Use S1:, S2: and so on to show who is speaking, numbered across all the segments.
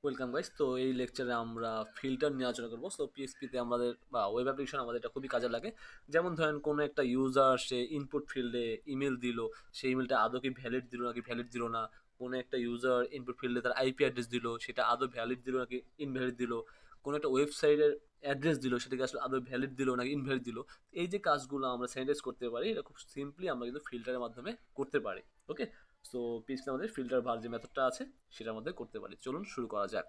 S1: Welcome guys. তো এই লেকচারে আমরা ফিল্টার নিয়ে আলোচনা করবো। সো পিএসপিতে আমাদের বা ওয়েব অ্যাপ্লিকেশন আমাদের এটা খুবই কাজে লাগে। যেমন ধরেন কোনো একটা ইউজার সে ইনপুট ফিল্ডে ইমেল দিল, সেই ইমেলটা আদৌ কি ভ্যালিড দিল নাকি ভ্যালিড দিল না। কোনো একটা ইউজার ইনপুট ফিল্ডে তার আইপি অ্যাড্রেস দিল, সেটা আদৌ ভ্যালিড দিল নাকি ইনভ্যালিড দিল। কোনো একটা ওয়েবসাইটের অ্যাড্রেস দিল, সেটাকে আসলে আদৌ ভ্যালিড দিল নাকি ইনভ্যালিড দিল। এই যে কাজগুলো আমরা স্যানিটাইজ করতে পারি, এটা খুব সিম্পলি আমরা কিন্তু ফিল্টারের মাধ্যমে করতে পারি। ওকে, সো পিএসপিতে আমাদের ফিল্টার ভার যে মেথডটা আছে সেটার মধ্যে করতে পারি। চলুন শুরু করা যাক।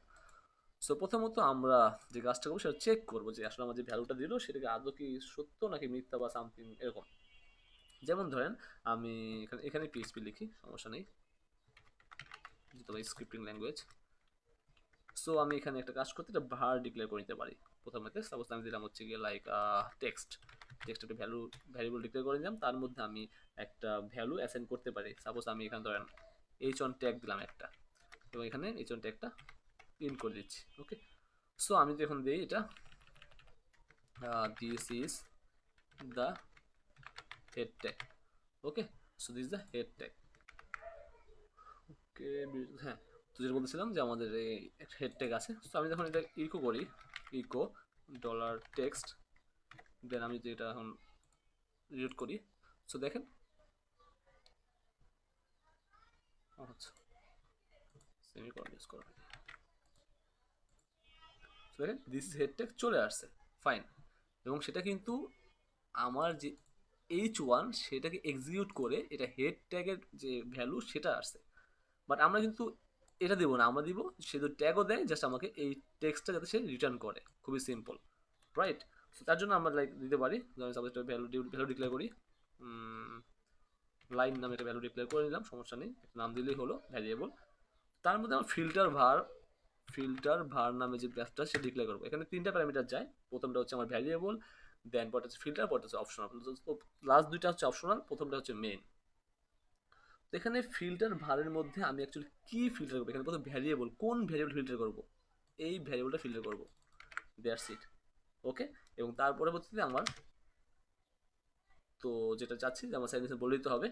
S1: সো প্রথমত আমরা যে কাজটা করবো সেটা চেক করবো যে আসলে আমার যে ভ্যালুটা দিল সেটাকে আদৌ কি সত্য নাকি মিথ্যা বা সামথিং এরকম। যেমন ধরেন আমি এখানে এখানে পিএইচপি লিখি, সমস্যা নেই, যেহেতু স্ক্রিপ্টিং ল্যাঙ্গুয়েজ। সো আমি এখানে একটা কাজ করতে একটা ভার ডিক্লেয়ার করে নিতে পারি। প্রথমে সাপোজ আমি দিলাম হচ্ছে গিয়ে লাইক টেক্সট। টেক্সট একটা ভ্যারিয়েবল ডিক্লেয়ার করে নিলাম, তার মধ্যে আমি একটা ভ্যালু অ্যাসাইন করতে পারি। সাপোজ আমি এখানে ধরেন এইচ অন ট্যাগ দিলাম একটা, এবং এখানে এইচ অন ট্যাগটা প্রিন্ট করে দিচ্ছি। ওকে, সো আমি তো এখন দিই এটা this is the head tag. Okay, so this is the head tag. ওকে, হ্যাঁ, তো যেটা বলতেছিলাম যে আমাদের এই একটা হেড ট্যাগ আছে। তো আমি যখন এটা ইকো করি, ইকো ডলার টেক্সট, দেন আমি যদি এটা এখন রিড করি, সো দেখেন, আচ্ছা সেমিকোলন ইউজ করা, সো দেখেন দিস ইজ হেড ট্যাগ চলে আসছে, ফাইন। এবং সেটা কিন্তু আমার যে H1 সেটাকে এক্সিকিউট করে এটা হেড ট্যাগের যে ভ্যালু সেটা আসছে। বাট আমরা কিন্তু এটা দেবো না, আমরা দিব সে যদি ট্যাগও দেয় জাস্ট আমাকে এই টেক্সটটা যাতে সে রিটার্ন করে, খুবই সিম্পল, রাইট। সো তার জন্য আমরা লাইক দিতে পারি, আমি সাপোজ একটা ভ্যালু ডিক্লেয়ার করি, লাইন নামে একটা ভ্যালু ডিক্লেয়ার করে নিলাম, সমস্যা নেই, একটা নাম দিলেই হলো ভ্যারিয়েবল। তার মধ্যে আমরা ফিল্টার ভার নামে যে ব্যাসটা সে ডিক্লেয়ার করবো। এখানে তিনটা প্যারামিটার যায়, প্রথমটা হচ্ছে আমার ভ্যারিয়েবল, দেন পরটা হচ্ছে ফিল্টার, পরটা হচ্ছে অপশনাল। লাস্ট দুইটা হচ্ছে অপশনাল, প্রথমটা হচ্ছে মেইন। তো এখানে ফিল্টার ভারের মধ্যে আমি অ্যাকচুয়ালি কি ফিল্টার করবো, এখানে প্রথম ভ্যারিয়েবল, কোন ভ্যারিয়েবল ফিল্টার করবো, এই ভ্যারিয়েবলটা ফিল্টার করবো, দ্যাটস ইট। ওকে, এবং তার পরবর্তীতে আমার তো যেটা চাচ্ছি যে আমার সাইড বলে দিতে হবে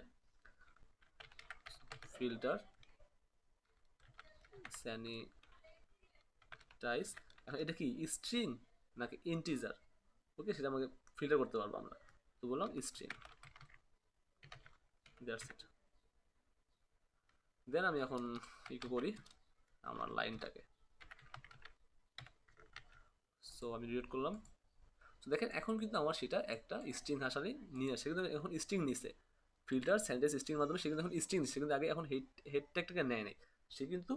S1: ফিল্টার স্যানিটাইজ। এখন এটা কি স্ট্রিং নাকি ইন্টিজার, ওকে, সেটা আমাকে ফিল্টার করতে পারবো আমরা। তো বললাম স্ট্রিং, দ্যাটস ইট। দেন আমি এখন একটু করি আমার লাইনটাকে, সো আমি রিড করলাম। তো দেখেন এখন কিন্তু আমার সেটা একটা স্ট্রিং হাসালি নিয়ে আসে, কিন্তু এখন স্ট্রিং নিছে, ফিল্টার স্যানিটাইজ স্ট্রিং মাধ্যমে সে কিন্তু এখন স্ট্রিং নিচ্ছে, কিন্তু আগে এখন হেড ট্যাগটাকে নেয় নাই, সে কিন্তু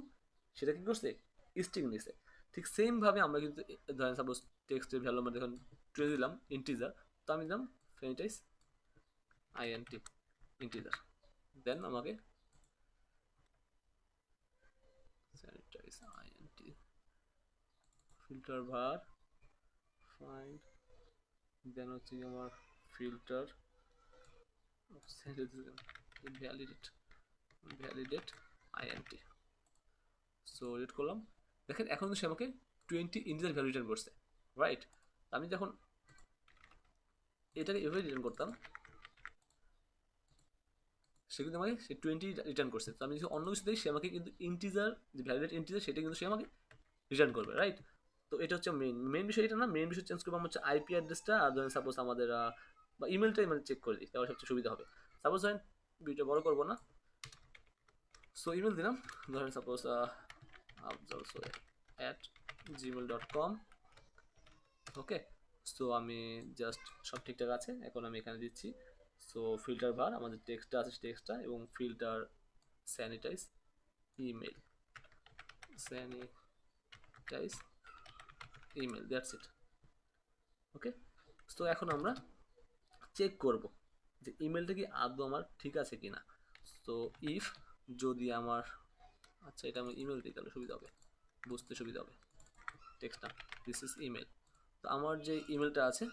S1: সেটা কি করছে, স্ট্রিং নিছে। ঠিক সেম ভাবে আমরা কিন্তু ধরেন সাপোজ টেক্সটের ভ্যালু আমরা এখন টুয়ে দিলাম ইন্টিজার, তো আমি দিলাম স্যানিটাইজ আইএনটি ইন্টিজার, দেন আমাকে স্যানিটাইজ আইএনটি ফিল্টার ভার ফাইন্ড, দেন হচ্ছে আমার filter validate validate int. So read করলাম, দেখেন এখন সে আমাকে 20 ইন্টিজার ভ্যালু রিটার্ন করছে, রাইট। আমি যখন এটাকে এভাবে রিটার্ন করতাম, সে কিন্তু আমাকে সে 20 রিটার্ন করছে। তো আমি যদি অন্য কিছু দিই, সে আমাকে কিন্তু ইন্টিজার যে ভ্যালিডেট ইন্টিজার সেটা কিন্তু সে আমাকে রিটার্ন করবে, রাইট। তো এটা হচ্ছে মেইন বিষয়, এটা না, মেইন বিষয় চেঞ্জ করবো আমরা হচ্ছে আইপি অ্যাড্রেসটা, আর ধরেন সাপোজ আমাদের বা ইমেলটাই মানে চেক করে দিই, তাহলে সবচেয়ে সুবিধা হবে। সাপোজ ধরেন ভিডিও বড় করবো না, সো ইমেল দিলাম, ধরেন সাপোজ @gmail.com। ওকে, সো আমি জাস্ট সব ঠিকঠাক আছে, এখন আমি এখানে দিচ্ছি। সো ফিল্টার ভার আমাদের টেক্সটটা আছে, টেক্সটটা, এবং filter sanitize email, sanitize email, that's it. Okay, so এখন আমরা চেক করব যে ইমেলটা কি আদৌ আমার ঠিক আছে কিনা। সো ইফ যদি আমার, আচ্ছা এটা আমি ইমেল দিই তাহলে সুবিধা হবে, বুঝতে সুবিধা হবে, টেক্সটটা দিস ইজ ইমেল। তো আমার যে ইমেলটা আছে,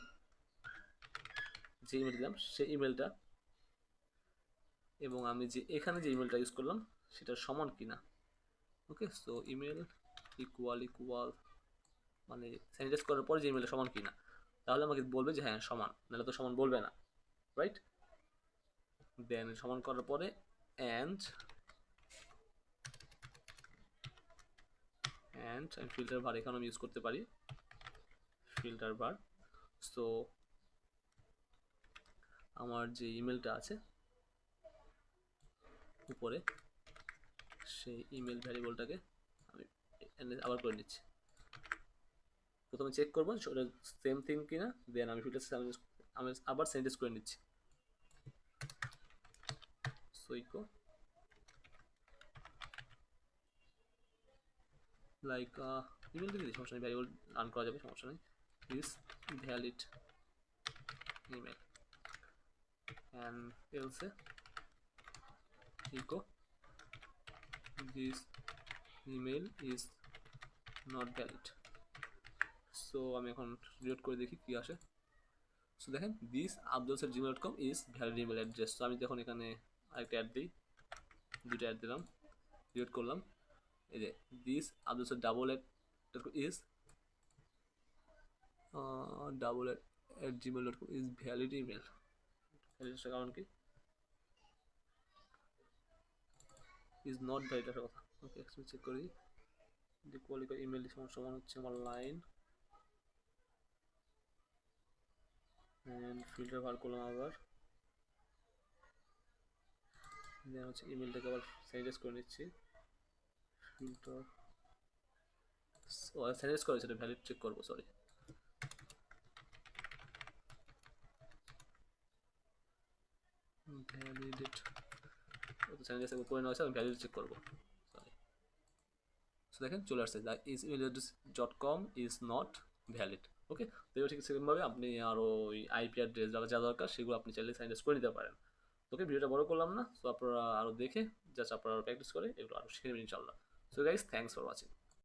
S1: যে ইমেল দিলাম সেই ইমেলটা, এবং আমি যে এখানে যে ইমেলটা ইউজ করলাম সেটা সমান কিনা। ওকে, সো ইমেল ইকুয়াল মানে স্যানিটাইজ করার পরে যে ইমেলটা সমান কিনা, তাহলে আমাকে বলবে যে হ্যাঁ সমান, নাহলে তো সমান বলবে না, রাইট। দেন সমান করার পরে অ্যান্ড অ্যান্ড আমি ফিল্টার বার এখানে আমি ইউজ করতে পারি, ফিল্টার বার। সো আমার যে ইমেলটা আছে উপরে, সেই ইমেল ভ্যারিয়েবলটাকে আমি আবার করে নিচ্ছি। প্রথমে চেক করবো সেটা সেম থিং কিনা, দেন আমি ফিল্টার আমি আবার স্যানিটাইজ করে নিচ্ছি। সুইকো লাইক ইমেল লিখে দিই, সমস্যা নেই, ভ্যারিয়েবল রান করা যাবে, সমস্যা নেই। Is valid email and else echo this email is not valid. So আমি এখন রিলোড করে দেখি কি আসে। সো দেখেন this abdul@gmail.com is valid email address. তো আমি যখন এখানে আরেকটা অ্যাড দিই, দুটো অ্যাড দিলাম, রিলোড করলাম, এই যে this abdul double is double@gmail.com is valid email. ভ্যালিডের কারণ কি, ইজ নট ভ্যালিড আসার কথা। ওকে এক্সপ্রেস চেক করি, কোয়ালিফাই ইমেল সমান হচ্ছে আমার লাইন, অ্যান্ড ফিল্টার বার করলাম আবার, দেন হচ্ছে ইমেলটাকে আবার স্যানিটাইজ করে নিচ্ছি, ফিল্টার স্যানিটাইজ করে সেটা ভ্যালিড চেক করবো, সরি ভ্যালিডেট, স্যানিটাইজ করে নেওয়া হয়েছে, আমি ভ্যালিড চেক করবো, সরি। সো দেখেন চলে আসছে the is email address .com is not valid. Okay, তো এবার ঠিক সেরকমভাবে আপনি আরও ওই আইপি অ্যাড্রেস যা দরকার সেগুলো আপনি চাইলে স্যানিটাইজ করে নিতে পারেন। ওকে, ভিডিওটা বড় করলাম না, সো আপনারা আরও দেখে জাস্ট আপনারা প্র্যাকটিস করে এগুলো আরও শিখে নেবেন ইনশাল্লাহ। So guys, thanks for watching.